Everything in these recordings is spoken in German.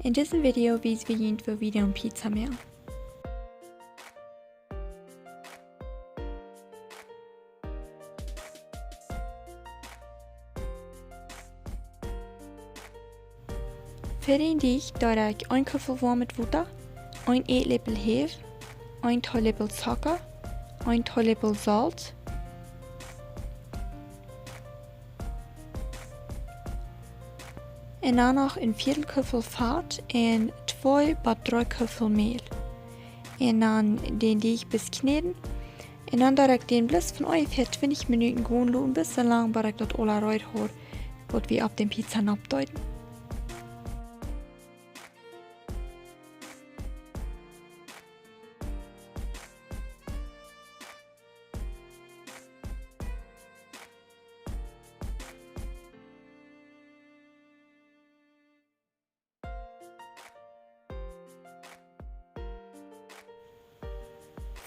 In diesem Video wijzen we jullie wie we een pizza maken. Für den Teig doe ik 1 koffer warme Wasser, 1 eetlöffel Hefe, 1 Teelöffel Zucker, 1 Teelöffel Salz, en dan nog een viertelkoffer Fett en 2 bis 3 Koffer Mehl. En dan den Teig bis kneden. En dan doe ik den bloß von ungefähr 20 Minuten gaan lassen, bis so lang, bis ik dat alle eruit hoor, wat we op den Pizza abdeuten.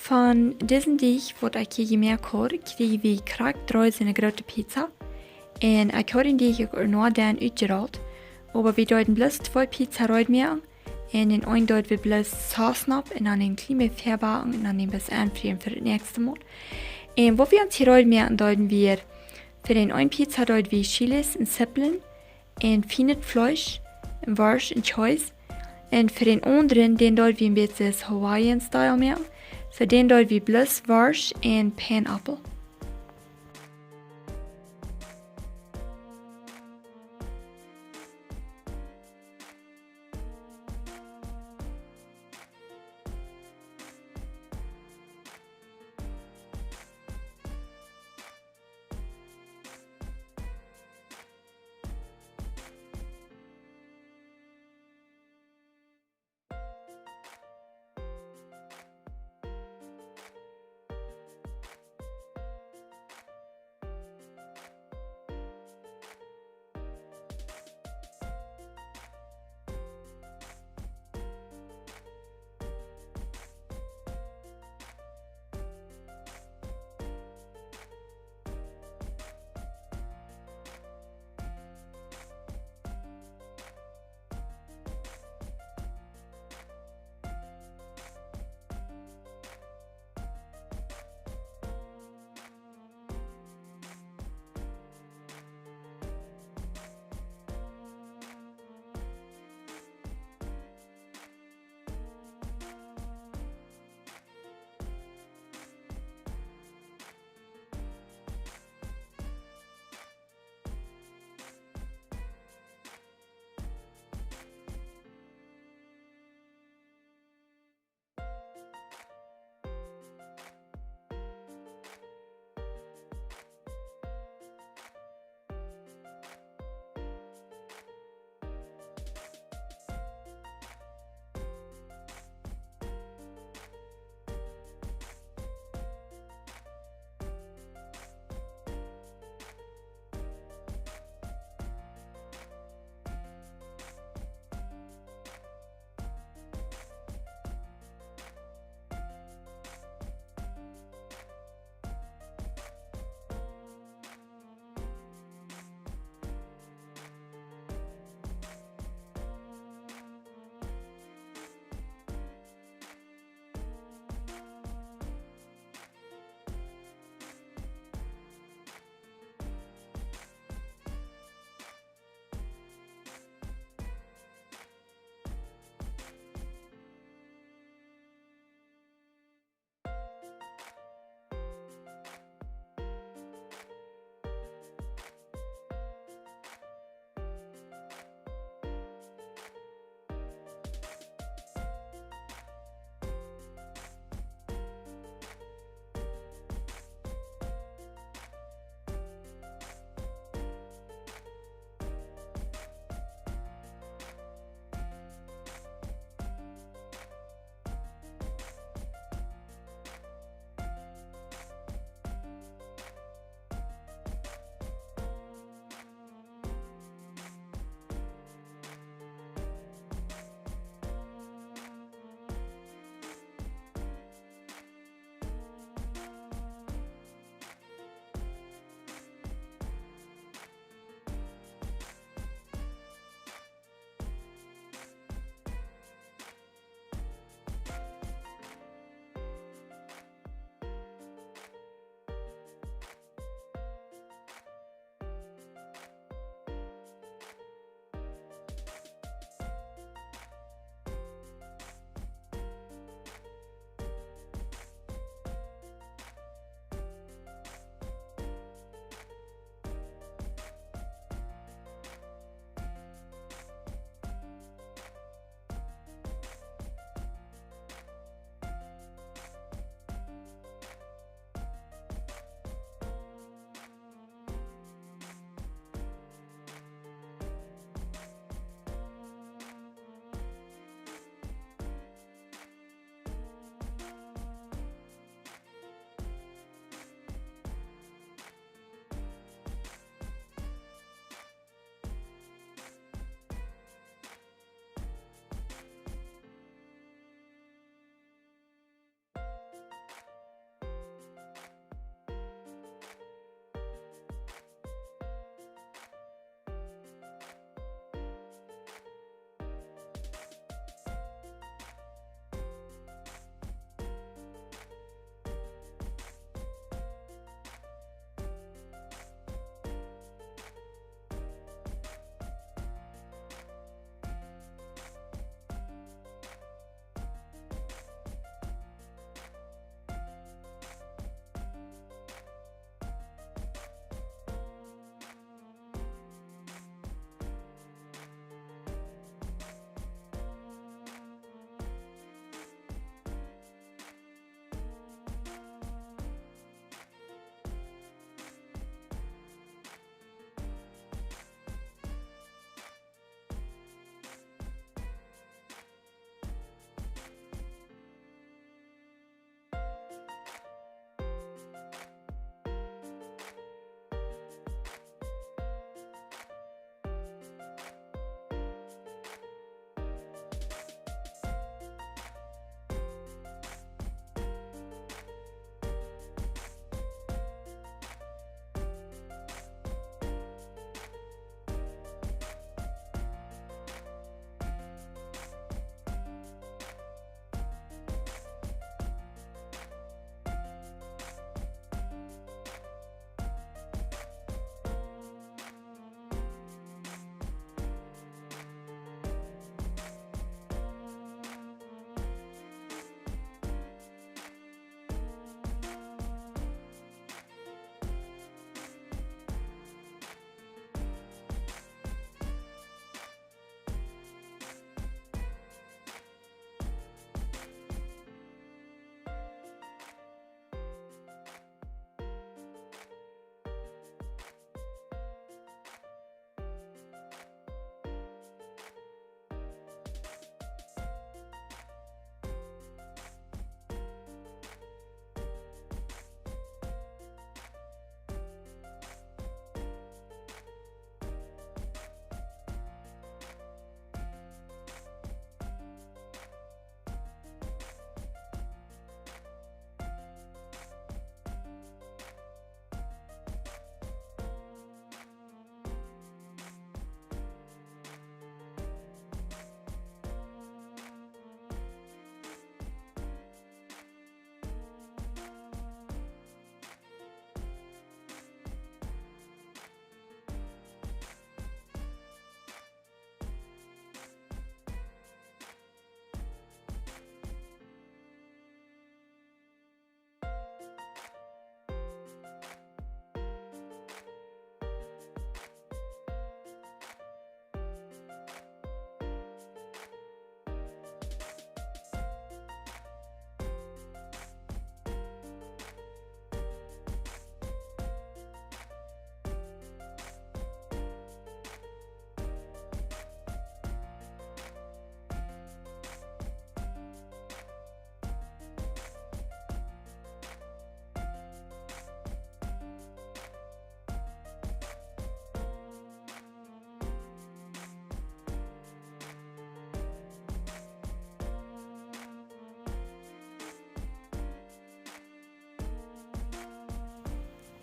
Van diesem Teig wat ik hier gemerkt heb, kregen we krak 3 in een grote pizza. En ik heb den Teig ook nog dan uitgerold. Maar we deuten bloß 2 Pizza machen. En in een deuten we bloß Sauce ab en dan een kleine verbacken en dan een bis anfrieren für das nächste Mal. En wat we uns hier machen, deuten wir für den einen Pizza deuten wir Chilis und Zwiebeln en feines Fleisch, Wurst und Käse. En für den anderen, den deuten wir ein bisschen Hawaiian-Style machen. Für den deuten wir bloß Wurst und Pineapple.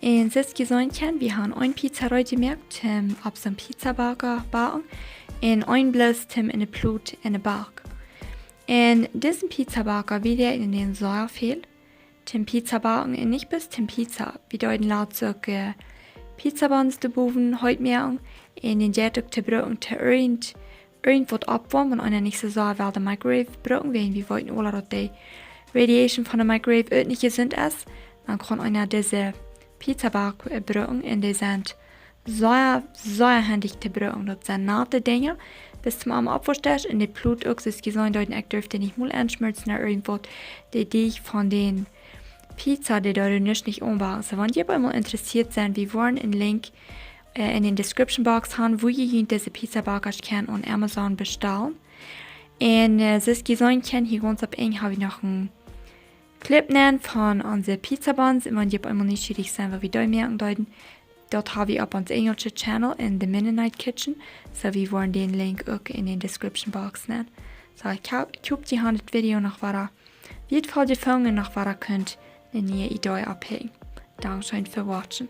En sist gezondjen, vi har en pizza gemerkt, tim op zo'n pizzabaker bakken. En een blus tim in de ploot in de bak. En diesen pizzabaker wieder in den Säure viel. Tim pizzabaken en nicht bis tim pizza. Vi deuten laut zulke pizzabuns de boven heute merken. En den jettuk te brücken te irgend wat opwarmen, und einer nicht so sauer weil der Microwave brücken, wenn wir wollten alle dass die Radiation von der Microwave nicht sind ist, dann kann einer diese Pizzabaken brücken, und die sind sehr handig zu brücken. Das sind nate Dinge, bis zum Abend abverstehst, in die Blut auch ist gesagt, ich dürfte nicht mal anschmelzen oder irgendwas, die dich von den Pizza, die dort nicht umbauen. So, wenn ihr mal interessiert seid, wir wollen einen Link in den Description Box haben, wo ihr diese Pizzabaker kann on Amazon bestellen. Und das gesagt, hier ganz ab eng habe ich noch einen Clip nennen von unseren Pizzabuns. Und wenn ihr einmal nicht schwierig sein, weil wir da merken deuten, dort habe ich auf uns englische Channel in The Mennonite Kitchen. So, wir wollen den Link auch in den Description Box nennen. So, ich hoffe, die haben das Video noch weiter. Wie es für die Folgen noch weiter könnt, in ihr Idee abhängen. Dankeschön für Watchen.